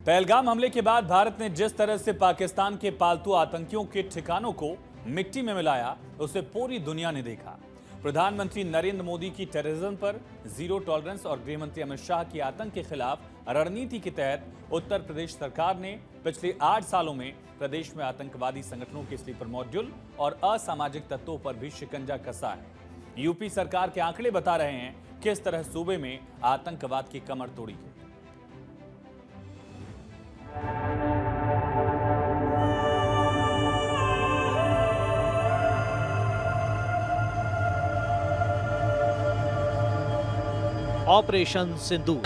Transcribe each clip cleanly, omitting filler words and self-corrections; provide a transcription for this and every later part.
पहलगाम हमले के बाद भारत ने जिस तरह से पाकिस्तान के पालतू आतंकियों के ठिकानों को मिट्टी में मिलाया, उसे पूरी दुनिया ने देखा। प्रधानमंत्री नरेंद्र मोदी की टेररिज्म पर जीरो टॉलरेंस और गृहमंत्री अमित शाह की आतंक के खिलाफ रणनीति के तहत उत्तर प्रदेश सरकार ने पिछले 8 सालों में प्रदेश में आतंकवादी संगठनों के स्लीपर मॉड्यूल और असामाजिक तत्वों पर भी शिकंजा कसा है। यूपी सरकार के आंकड़े बता रहे हैं किस तरह सूबे में आतंकवाद की कमर तोड़ी है। ऑपरेशन सिंदूर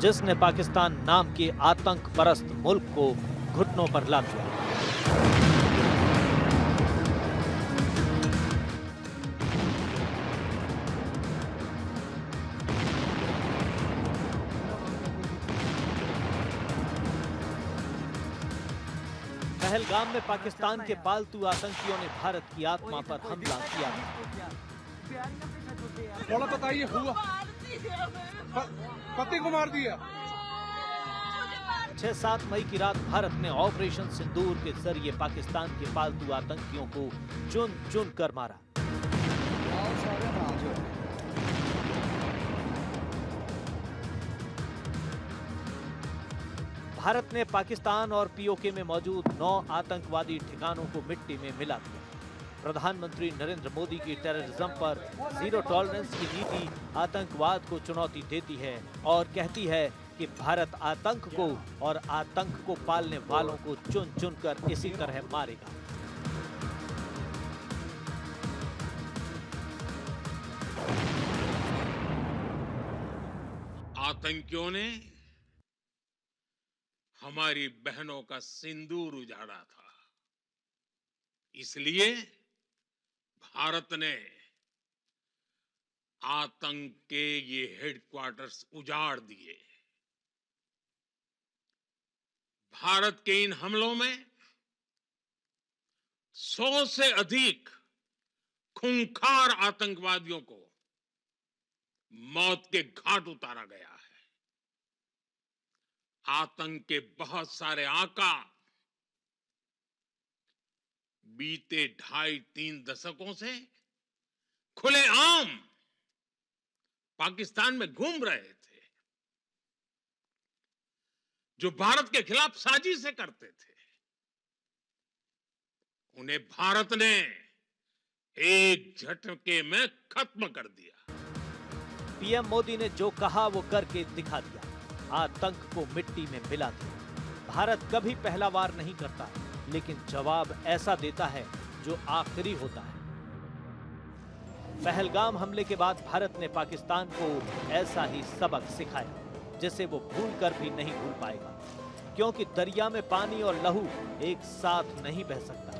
जिसने पाकिस्तान नाम के आतंक परस्त मुल्क को घुटनों पर ला दिया। पहलगाम में पाकिस्तान के पालतू आतंकियों ने भारत की आत्मा पर हमला किया। थोड़ा बताइए, हुआ पति को मार दिया। 6-7 मई की रात भारत ने ऑपरेशन सिंदूर के जरिए पाकिस्तान के पालतू आतंकियों को चुन चुन कर मारा। भारत ने पाकिस्तान और पीओके में मौजूद 9 आतंकवादी ठिकानों को मिट्टी में मिला दिया। प्रधानमंत्री नरेंद्र मोदी की टेररिज्म पर जीरो टॉलरेंस की नीति आतंकवाद को चुनौती देती है और कहती है कि भारत आतंक को और आतंक को पालने वालों को चुन चुन कर इसी तरह मारेगा। आतंकियों ने हमारी बहनों का सिंदूर उजाड़ा था, इसलिए भारत ने आतंक के ये हेडक्वार्टर्स उजाड़ दिए। भारत के इन हमलों में 100 से अधिक खूंखार आतंकवादियों को मौत के घाट उतारा गया है। आतंक के बहुत सारे आका बीते 2.5-3 दशकों से खुलेआम पाकिस्तान में घूम रहे थे, जो भारत के खिलाफ साजिशें करते थे। उन्हें भारत ने एक झटके में खत्म कर दिया। पीएम मोदी ने जो कहा वो करके दिखा दिया। आतंक को मिट्टी में मिला दिया। भारत कभी पहला वार नहीं करता, लेकिन जवाब ऐसा देता है जो आखिरी होता है। पहलगाम हमले के बाद भारत ने पाकिस्तान को ऐसा ही सबक सिखाया जिसे वो भूल कर भी नहीं भूल पाएगा, क्योंकि दरिया में पानी और लहू एक साथ नहीं बह सकता।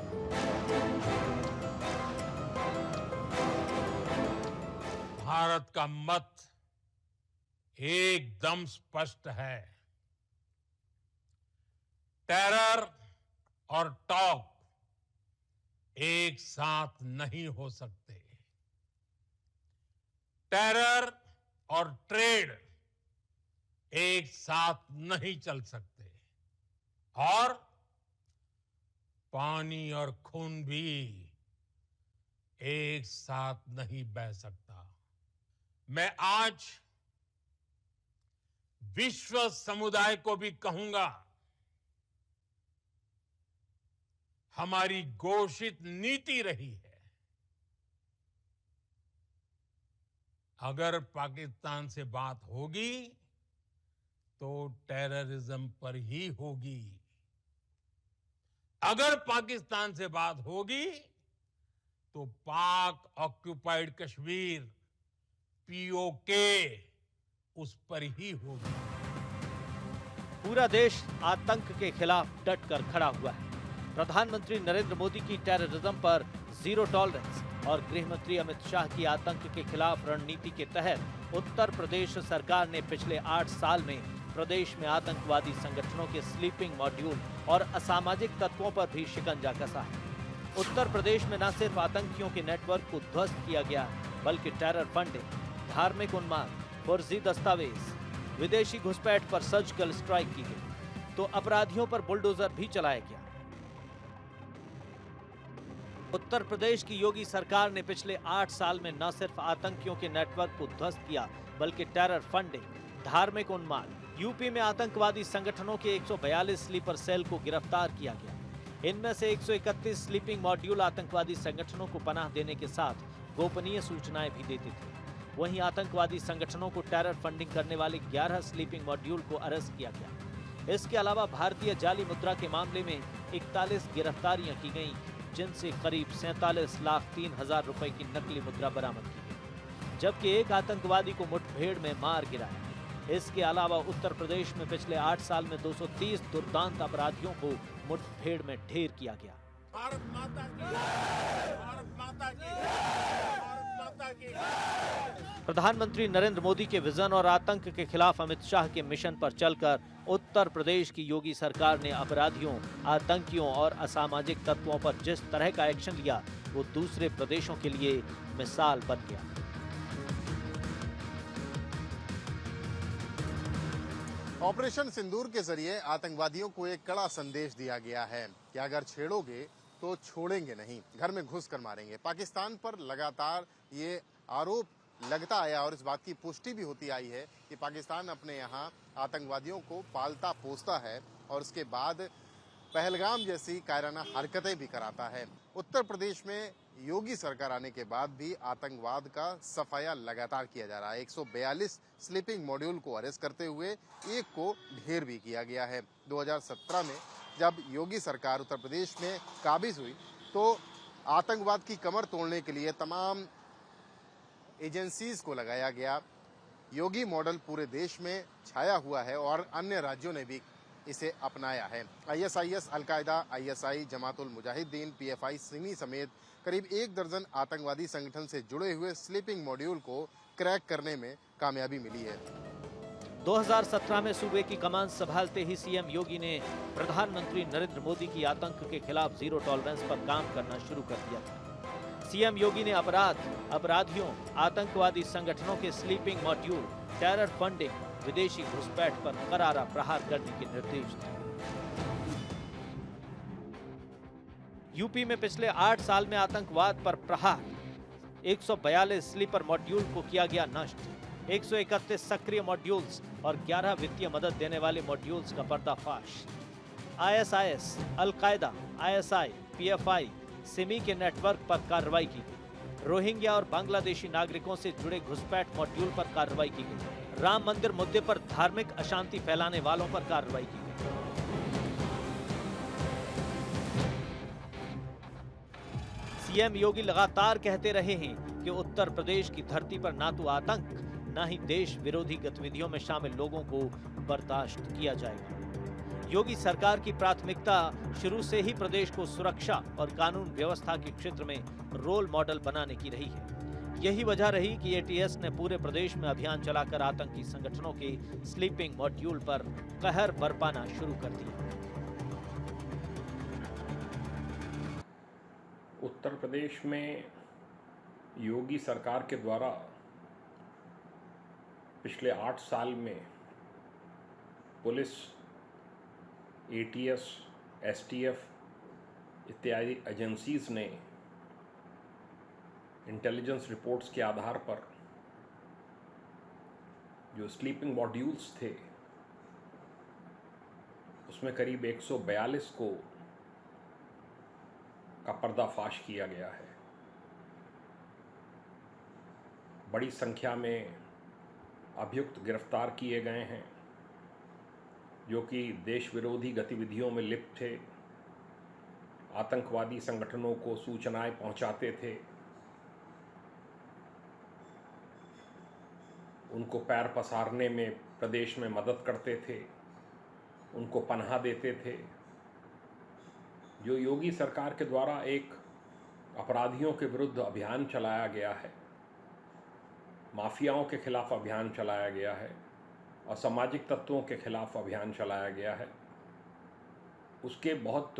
भारत का मत एकदम स्पष्ट है। टेरर और टॉक एक साथ नहीं हो सकते। टेरर और ट्रेड एक साथ नहीं चल सकते, और पानी और खून भी एक साथ नहीं बह सकता। मैं आज विश्व समुदाय को भी कहूंगा, हमारी घोषित नीति रही है, अगर पाकिस्तान से बात होगी तो टेररिज्म पर ही होगी। अगर पाकिस्तान से बात होगी तो पाक ऑक्युपाइड कश्मीर पीओके उस पर ही होगी। पूरा देश आतंक के खिलाफ डटकर खड़ा हुआ है। प्रधानमंत्री नरेंद्र मोदी की टेररिज्म पर जीरो टॉलरेंस और गृहमंत्री अमित शाह की आतंक के खिलाफ रणनीति के तहत उत्तर प्रदेश सरकार ने पिछले 8 साल में प्रदेश में आतंकवादी संगठनों के स्लीपिंग मॉड्यूल और असामाजिक तत्वों पर भी शिकंजा कसा है। उत्तर प्रदेश में न सिर्फ आतंकियों के नेटवर्क को ध्वस्त किया गया, बल्कि टेरर फंडिंग, धार्मिक उन्माद, फर्जी दस्तावेज, विदेशी घुसपैठ पर सर्जिकल स्ट्राइक की गई तो अपराधियों पर बुलडोजर भी चलाया गया। उत्तर प्रदेश की योगी सरकार ने पिछले 8 साल में न सिर्फ आतंकियों के नेटवर्क को ध्वस्त किया, बल्कि टेरर फंडिंग, धार्मिक उन्माद, यूपी में आतंकवादी संगठनों के 142 स्लीपर सेल को गिरफ्तार किया गया। इनमें से 131 स्लीपिंग मॉड्यूल आतंकवादी संगठनों को पनाह देने के साथ गोपनीय सूचनाएं भी देते थे। वहीं आतंकवादी संगठनों को टेरर फंडिंग करने वाले 11 स्लीपिंग मॉड्यूल को अरेस्ट किया गया। इसके अलावा भारतीय जाली मुद्रा के मामले में 41 गिरफ्तारियां की गईं, जिनसे करीब 47,03,000 रुपए की नकली मुद्रा बरामद की गई, जबकि एक आतंकवादी को मुठभेड़ में मार गिराया। इसके अलावा उत्तर प्रदेश में पिछले 8 साल में 230 दुर्दांत अपराधियों को मुठभेड़ में ढेर किया गया। भारत माता की, भारत माता की, भारत माता की। प्रधानमंत्री नरेंद्र मोदी के विजन और आतंक के खिलाफ अमित शाह के मिशन पर चलकर उत्तर प्रदेश की योगी सरकार ने अपराधियों, आतंकियों और असामाजिक तत्वों पर जिस तरह का एक्शन लिया, वो दूसरे प्रदेशों के लिए मिसाल बन गया। ऑपरेशन सिंदूर के जरिए आतंकवादियों को एक कड़ा संदेश दिया गया है कि अगर छेड़ोगे तो छोड़ेंगे नहीं, घर में घुस कर मारेंगे। पाकिस्तान पर लगातार ये आरोप लगता आया और इस बात की पुष्टि भी होती आई है कि पाकिस्तान अपने यहाँ आतंकवादियों को पालता पोसता है और उसके बाद पहलगाम जैसी कायराना हरकतें भी कराता है। उत्तर प्रदेश में योगी सरकार आने के बाद भी आतंकवाद का सफाया लगातार किया जा रहा है। 142 स्लीपिंग मॉड्यूल को अरेस्ट करते हुए एक को ढेर भी किया गया है। 2017 में जब योगी सरकार उत्तर प्रदेश में काबिज हुई तो आतंकवाद की कमर तोड़ने के लिए तमाम एजेंसीज को लगाया गया। योगी मॉडल पूरे देश में छाया हुआ है और अन्य राज्यों ने भी इसे अपनाया है। ISIS, al Qaeda, ISI, Jamatul Mujahideen, PFI, Simi समेत करीब 1 दर्जन आतंकवादी संगठन से जुड़े हुए स्लीपिंग मॉड्यूल को क्रैक करने में कामयाबी मिली है। 2017 में सूबे की कमान संभालते ही सीएम योगी ने प्रधानमंत्री नरेंद्र मोदी की आतंक के खिलाफ जीरो टॉलरेंस पर काम करना शुरू कर दिया था। सीएम योगी ने अपराधियों, आतंकवादी संगठनों के स्लीपिंग मॉड्यूल, टेरर फंडिंग, विदेशी घुसपैठ पर करारा प्रहार करने के निर्देश दिए। यूपी में पिछले 8 साल में आतंकवाद पर प्रहार, 142 स्लीपर मॉड्यूल को किया गया नष्ट, 131 सक्रिय मॉड्यूल्स और 11 वित्तीय मदद देने वाले मॉड्यूल्स का पर्दाफाश। ISIS, al Qaeda, ISI, PFI, Simi के नेटवर्क पर कार्रवाई की गई। रोहिंग्या और बांग्लादेशी नागरिकों से जुड़े घुसपैठ मॉड्यूल पर कार्रवाई की गई। राम मंदिर मुद्दे पर धार्मिक अशांति फैलाने वालों पर कार्रवाई की गई। सीएम योगी लगातार कहते रहे हैं कि उत्तर प्रदेश की धरती पर ना तो आतंक, ना ही देश विरोधी गतिविधियों में शामिल लोगों को बर्दाश्त किया जाएगा। योगी सरकार की प्राथमिकता शुरू से ही प्रदेश को सुरक्षा और कानून व्यवस्था के क्षेत्र में रोल मॉडल बनाने की रही है। यही वजह रही कि ATS ने पूरे प्रदेश में अभियान चलाकर आतंकी संगठनों के स्लीपिंग मॉड्यूल पर कहर बरपाना शुरू कर दिया। उत्तर प्रदेश में योगी सरकार के द्वारा पिछले 8 साल में पुलिस, ATS, STF इत्यादि एजेंसीज ने इंटेलिजेंस रिपोर्ट्स के आधार पर जो स्लीपिंग मॉड्यूल्स थे उसमें करीब 142 का पर्दाफाश किया गया है। बड़ी संख्या में अभियुक्त गिरफ्तार किए गए हैं जो कि देश विरोधी गतिविधियों में लिप्त थे, आतंकवादी संगठनों को सूचनाएं पहुंचाते थे, उनको पैर पसारने में प्रदेश में मदद करते थे, उनको पनाह देते थे। जो योगी सरकार के द्वारा एक अपराधियों के विरुद्ध अभियान चलाया गया है, माफियाओं के खिलाफ अभियान चलाया गया है, असामाजिक तत्वों के खिलाफ अभियान चलाया गया है, उसके बहुत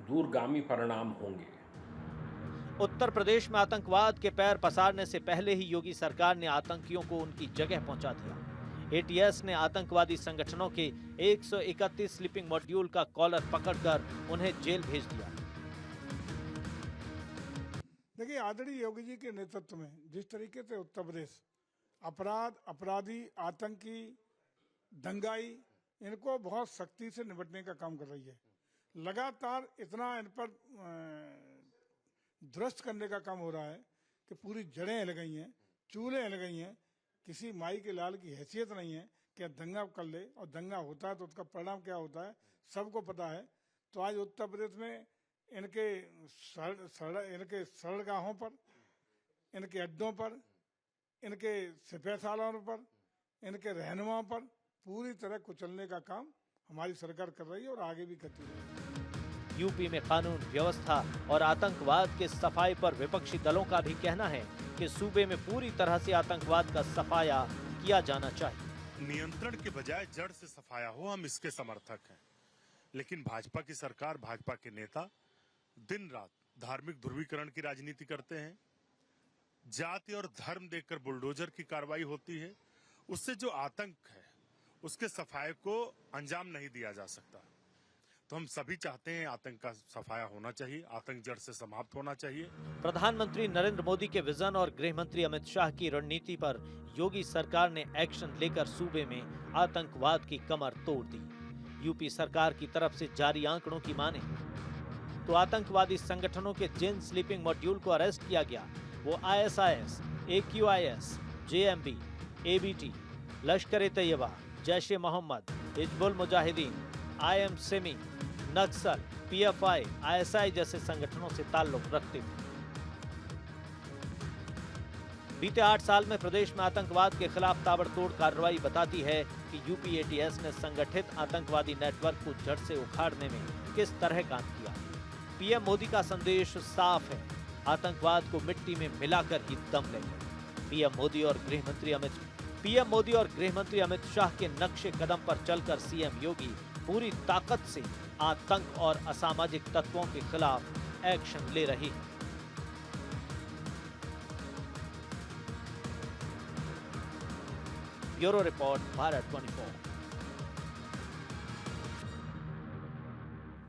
दूरगामी परिणाम होंगे। उत्तर प्रदेश में आतंकवाद के पैर पसारने से पहले ही योगी सरकार ने आतंकियों को उनकी जगह पहुंचा दिया। एटीएस ने आतंकवादी संगठनों के 131 स्लीपिंग मॉड्यूल का कॉलर पकड़कर उन्हें जेल भेज दिया। देखिए, आदरणीय योगी जी के नेतृत्व में जिस तरीके से उत्तर प्रदेश अपराधी, आतंकी, दंगाई, इनको बहुत सख्ती से निपटने का काम कर रही है। लगातार इतना इन पर ध्वस्त करने का काम हो रहा है कि पूरी जड़ें हिल गई हैं, चूल्हे हिल गई हैं। किसी माई के लाल की हैसियत नहीं है कि दंगा कर ले, और दंगा होता है तो उसका परिणाम क्या होता है सबको पता है। तो आज उत्तर प्रदेश में इनके सड़गाहों पर, इनके अड्डों पर, इनके सिपहसालाओं पर, इनके रहनुमाओं पर पूरी तरह कुचलने का काम हमारी सरकार कर रही है और आगे भी करती रहेगी। यूपी में कानून व्यवस्था और आतंकवाद के सफाई पर विपक्षी दलों का भी कहना है कि सूबे में पूरी तरह से आतंकवाद का सफाया किया जाना चाहिए। नियंत्रण के बजाय जड़ से सफाया हो, हम इसके समर्थक हैं। लेकिन भाजपा की सरकार, भाजपा के नेता दिन रात धार्मिक ध्रुवीकरण की राजनीति करते हैं। जाति और धर्म देखकर बुलडोजर की कार्रवाई होती है। उससे जो आतंक है उसके सफाये को अंजाम नहीं दिया जा सकता। तो हम सभी चाहते हैं आतंक का सफाया होना चाहिए, आतंक जड़ से समाप्त होना चाहिए। प्रधानमंत्री नरेंद्र मोदी के विजन और गृह मंत्री अमित शाह की रणनीति पर योगी सरकार ने एक्शन लेकर सूबे में आतंकवाद की कमर तोड़ दी। यूपी सरकार की तरफ से जारी आंकड़ों की माने तो आतंकवादी संगठनों के जिन स्लीपिंग मॉड्यूल को अरेस्ट किया गया वो ISIS, AQIS, JMB, ABT, Lashkar-e-Taiba, Jaish-e-Mohammed, Hizbul Mujahideen, IM SIMI, Naxal, PFI, ISI जैसे संगठनों से ताल्लुक रखते थे। बीते 8 साल में प्रदेश में आतंकवाद के खिलाफ ताबड़तोड़ कार्रवाई बताती है कि यूपी ATS ने संगठित आतंकवादी नेटवर्क को जड़ से उखाड़ने में किस तरह काम किया। PM मोदी का संदेश साफ है, आतंकवाद को मिट्टी में मिलाकर ही दम लेंगे। PM मोदी और गृह मंत्री अमित शाह के नक्शे कदम पर चलकर CM योगी पूरी ताकत से आतंक और असामाजिक तत्वों के खिलाफ एक्शन ले रही है। Bureau report, Bharat 24।